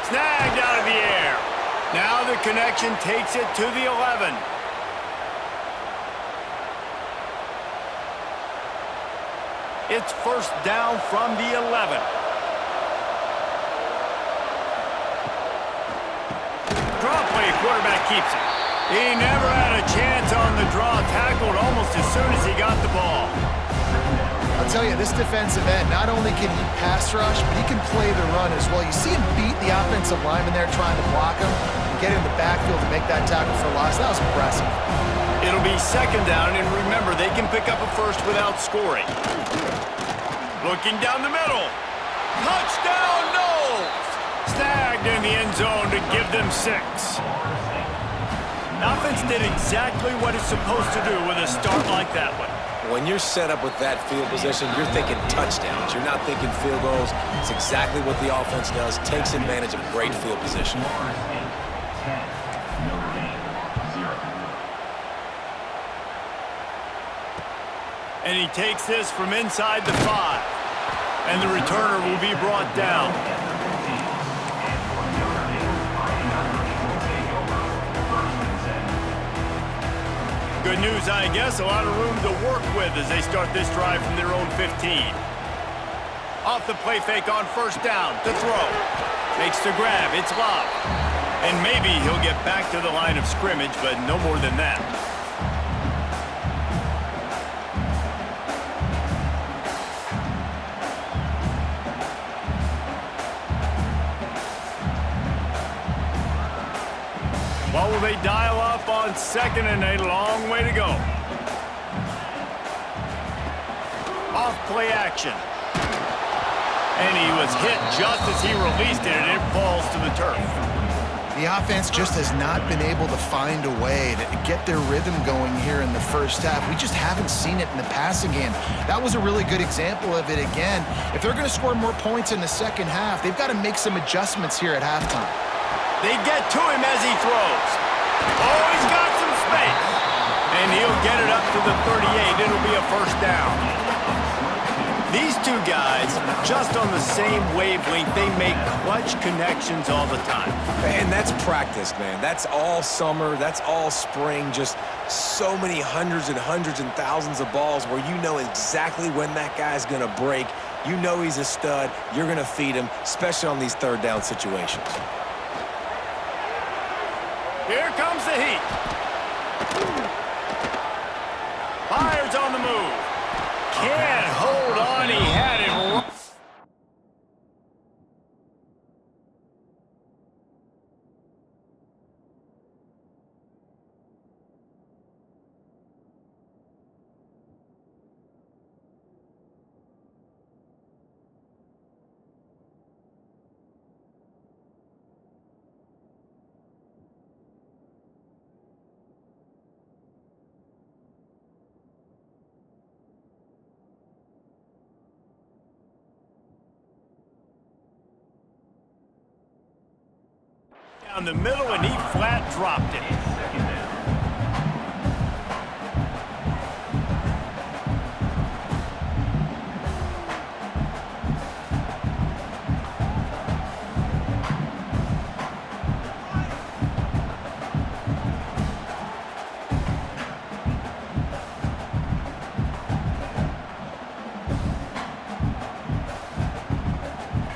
Snagged out of the air. Now the connection takes it to the 11. It's first down from the 11. Draw play, quarterback keeps it. He never had a chance on the draw, tackled almost as soon as he got the ball. I'll tell you, this defensive end, not only can he pass rush, but he can play the run as well. You see him beat the offensive lineman there trying to block him and get in the backfield to make that tackle for loss. That was impressive. It'll be second down, and remember, they can pick up a first without scoring. Looking down the middle. Touchdown, Knowles! Snagged in the end zone to give them 6. Offense did exactly what it's supposed to do with a start like that one. When you're set up with that field position, you're thinking touchdowns. You're not thinking field goals. It's exactly what the offense does. Takes advantage of great field position. And he takes this from inside the 5. And the returner will be brought down. Good news, I guess. A lot of room to work with as they start this drive from their own 15. Off the play fake on first down. To throw. Makes the grab. It's Love. And maybe he'll get back to the line of scrimmage, but no more than that. What will they dial up on 2nd and a long way to go? Off play action. And he was hit just as he released it, and it falls to the turf. The offense just has not been able to find a way to get their rhythm going here in the first half. We just haven't seen it in the passing game. That was a really good example of it again. If they're going to score more points in the second half, they've got to make some adjustments here at halftime. They get to him as he throws. Oh, he's got some space. And he'll get it up to the 38. It'll be a first down. These two guys, just on the same wavelength, they make clutch connections all the time. And that's practice, man. That's all summer. That's all spring. Just so many hundreds and thousands of balls where you know exactly when that guy's going to break. You know he's a stud. You're going to feed him, especially on these third down situations. Here comes the heat. Fires on the move. Can't hold on. He had it. Down the middle, and he flat dropped it.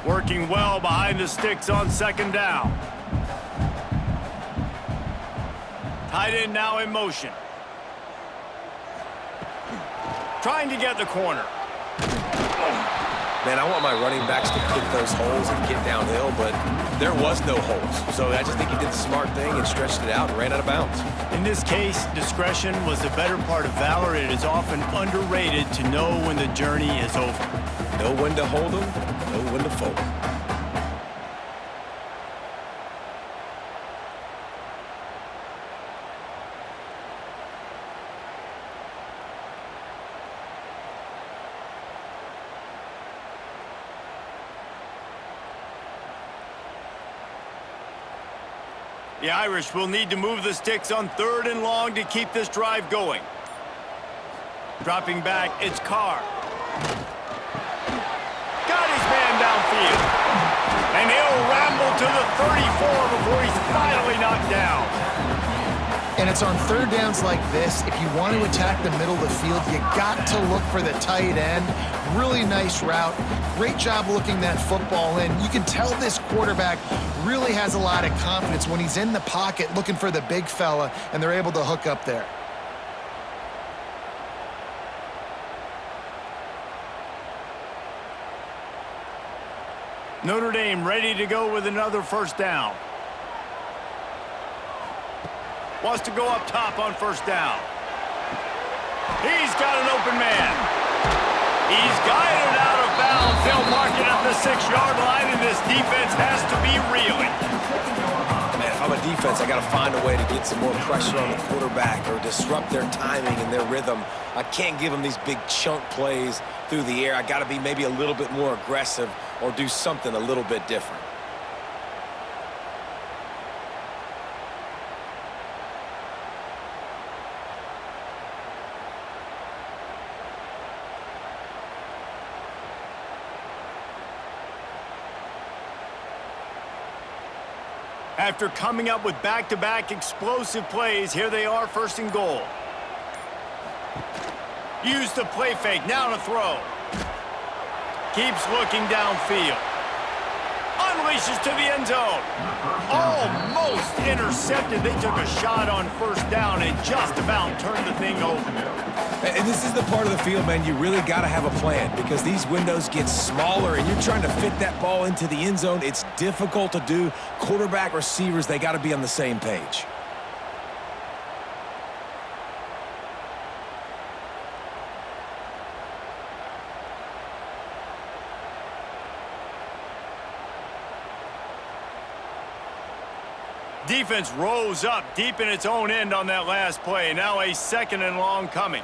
Working well behind the sticks on 2nd down. Tight end now in motion. Trying to get the corner. Man, I want my running backs to pick those holes and get downhill, but there was no holes. So I just think he did the smart thing and stretched it out and ran out of bounds. In this case, discretion was the better part of valor. It is often underrated to know when the journey is over. Know when to hold them, know when to fold them. The Irish will need to move the sticks on 3rd and long to keep this drive going. Dropping back, it's Carr. Got his man downfield. And he'll ramble to the 34 before he's finally knocked down. And it's on third downs like this. If you want to attack the middle of the field, you got to look for the tight end. Really nice route. Great job looking that football in. You can tell this quarterback really has a lot of confidence when he's in the pocket looking for the big fella, and they're able to hook up there. Notre Dame ready to go with another first down. Wants to go up top on first down. He's got an open man. He's guided out of bounds. They'll mark it at the 6-yard line, and this defense has to be reeling. Man, if I'm a defense, I got to find a way to get some more pressure on the quarterback or disrupt their timing and their rhythm. I can't give them these big chunk plays through the air. I got to be maybe a little bit more aggressive or do something a little bit different. After coming up with back-to-back explosive plays, here they are, first and goal. Use the play fake, now to throw. Keeps looking downfield. Unleashes to the end zone. Almost intercepted. They took a shot on first down and just about turned the thing over. And this is the part of the field, man, you really got to have a plan because these windows get smaller and you're trying to fit that ball into the end zone. It's difficult to do. Quarterback, receivers, they got to be on the same page. Defense rose up deep in its own end on that last play. Now a second and long coming.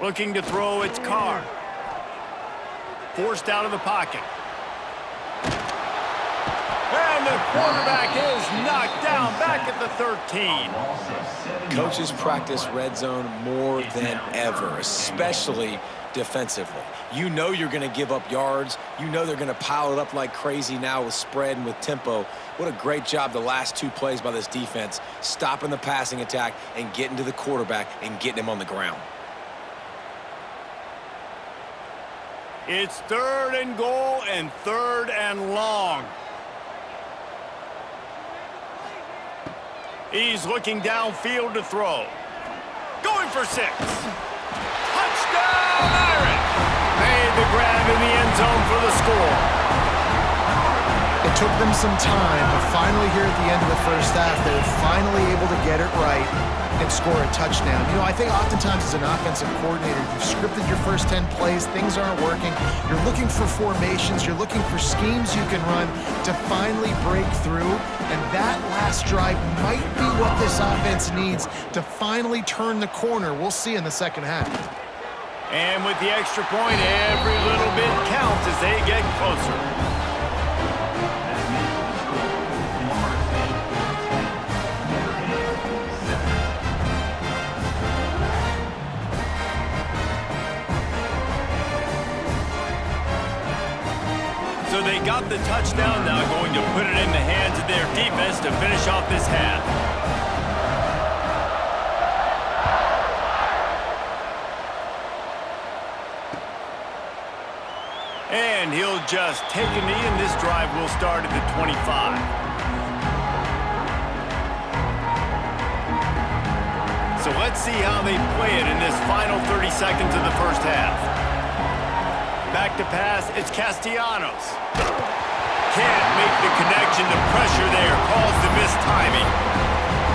Looking to throw, it's Carr. Forced out of the pocket. And the quarterback is knocked down back at the 13. Coaches practice red zone more than ever, especially defensively. You know you're going to give up yards. You know they're going to pile it up like crazy now with spread and with tempo. What a great job the last two plays by this defense, stopping the passing attack and getting to the quarterback and getting him on the ground. It's third and goal and third and long. He's looking downfield to throw. Going for 6. Touchdown, Irish! Made the grab in the end zone for the score. It took them some time, but finally here at the end of the first half, they were finally able to get it right and score a touchdown. You know, I think oftentimes as an offensive coordinator, you've scripted your first 10 plays, things aren't working. You're looking for formations, you're looking for schemes you can run to finally break through, and that last drive might be what this offense needs to finally turn the corner. We'll see in the second half. And with the extra point, every little bit counts as they get closer. So they got the touchdown, now going to put it in the hands of their defense to finish off this half. And he'll just take a knee, and this drive will start at the 25. So let's see how they play it in this final 30 seconds of the first half. Back to pass, it's Castellanos. Can't make the connection, the pressure there caused the missed timing.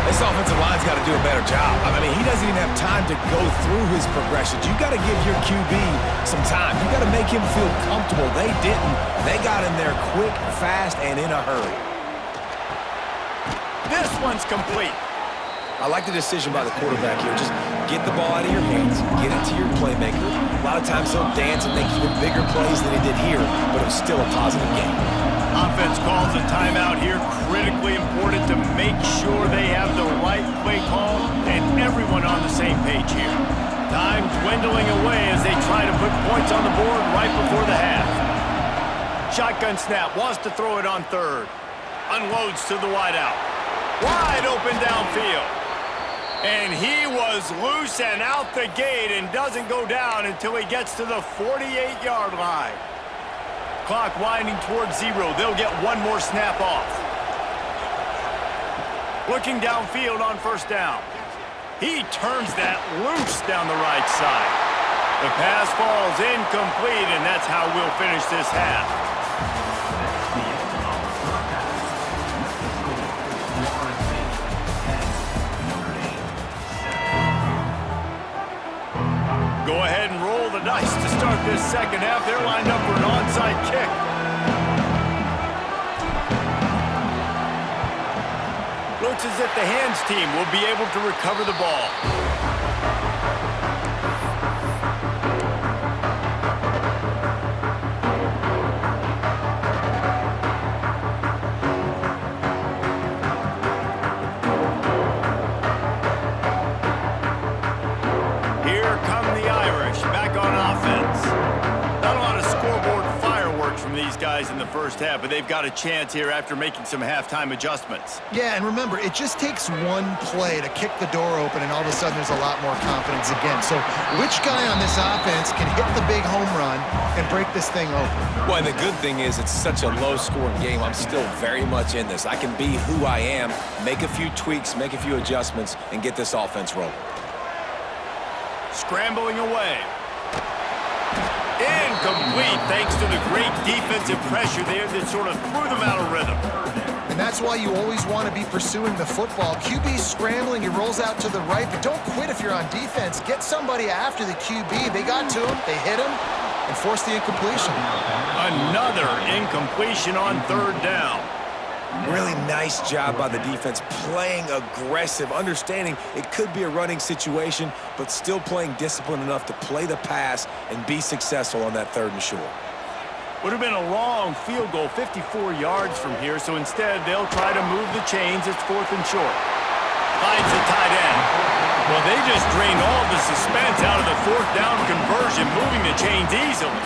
This offensive line's got to do a better job. I mean, he doesn't even have time to go through his progressions. You got to give your QB some time. You got to make him feel comfortable. They didn't. They got in there quick, fast, and in a hurry. This one's complete. I like the decision by the quarterback here. Just get the ball out of your hands, get it to your playmaker. A lot of times he'll dance and make even bigger plays than he did here, but it was still a positive game. Offense calls a timeout here. Critically important to make sure they have the right play call and everyone on the same page here. Time dwindling away as they try to put points on the board right before the half. Shotgun snap, wants to throw it on third. Unloads to the wideout. Wide open downfield. And he was loose and out the gate and doesn't go down until he gets to the 48-yard line. Clock winding towards 0. They'll get one more snap off. Looking downfield on first down. He turns that loose down the right side. The pass falls incomplete, and that's how we'll finish this half. Go ahead and roll the dice to start this second half. They're lined up for an onside kick. Looks as if the hands team will be able to recover the ball. Here come the Irish back on offense. Not a lot of scoreboard fireworks from these guys in the first half, but they've got a chance here after making some halftime adjustments. Yeah, and remember, it just takes one play to kick the door open, and all of a sudden there's a lot more confidence again. So which guy on this offense can hit the big home run and break this thing open? Well, and the good thing is it's such a low-scoring game. I'm still very much in this. I can be who I am, make a few tweaks, make a few adjustments, and get this offense rolling. Scrambling away. Incomplete thanks to the great defensive pressure there that sort of threw them out of rhythm. And that's why you always want to be pursuing the football. QB's scrambling, he rolls out to the right, but don't quit if you're on defense. Get somebody after the QB. They got to him, they hit him, and forced the incompletion. Another incompletion on third down. Really nice job by the defense, playing aggressive, understanding it could be a running situation, but still playing disciplined enough to play the pass and be successful on that third and short. Would have been a long field goal, 54 yards from here, so instead they'll try to move the chains. It's fourth and short. Finds the tight end. Well, they just drained all the suspense out of the fourth down conversion, moving the chains easily.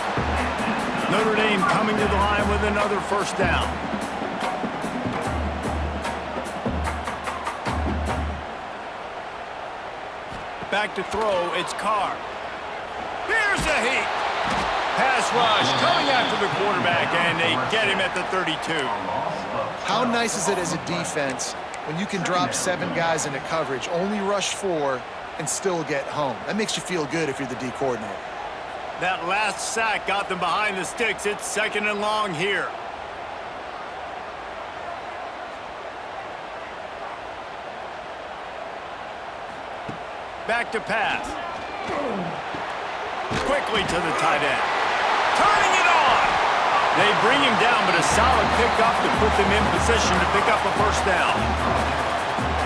Notre Dame coming to the line with another first down. Back to throw, it's Carr. Here's the heat. Pass rush coming after the quarterback, and they get him at the 32. How nice is it as a defense when you can drop 7 guys into coverage, only rush 4, and still get home? That makes you feel good if you're the D coordinator. That last sack got them behind the sticks. It's second and long here. Back to pass. Quickly to the tight end. Turning it on! They bring him down, but a solid pickup to put them in position to pick up a first down.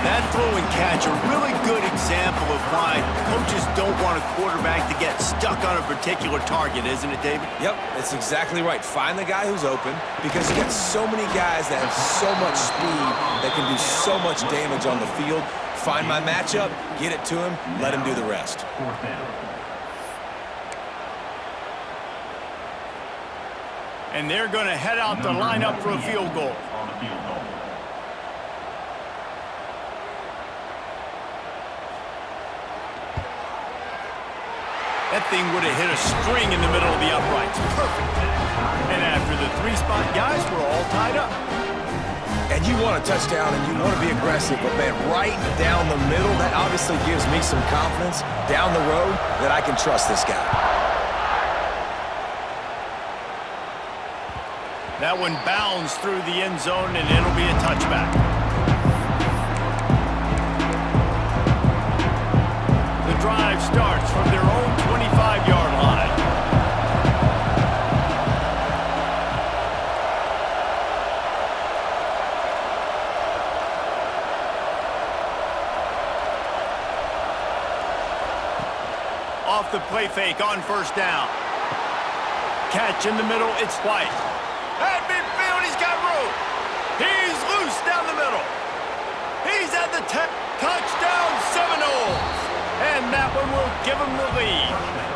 That throw and catch, a really good example of why coaches don't want a quarterback to get stuck on a particular target, isn't it, David? Yep, that's exactly right. Find the guy who's open, because you got so many guys that have so much speed that can do so much damage on the field. Find my matchup, get it to him, let him do the rest. And they're going to head out to line up for a field goal. That thing would have hit a string in the middle of the uprights. Perfect. And after the 3-spot guys, we're all tied up. And you want a touchdown and you want to be aggressive, but man, right down the middle, that obviously gives me some confidence down the road that I can trust this guy. That one bounds through the end zone, and it'll be a touchback. The drive starts from their own 25-yard line. Off the play fake on first down. Catch in the middle, it's White. At midfield, he's got room. He's loose down the middle. He's at the 10. Touchdown Seminoles. And that one will give them the lead.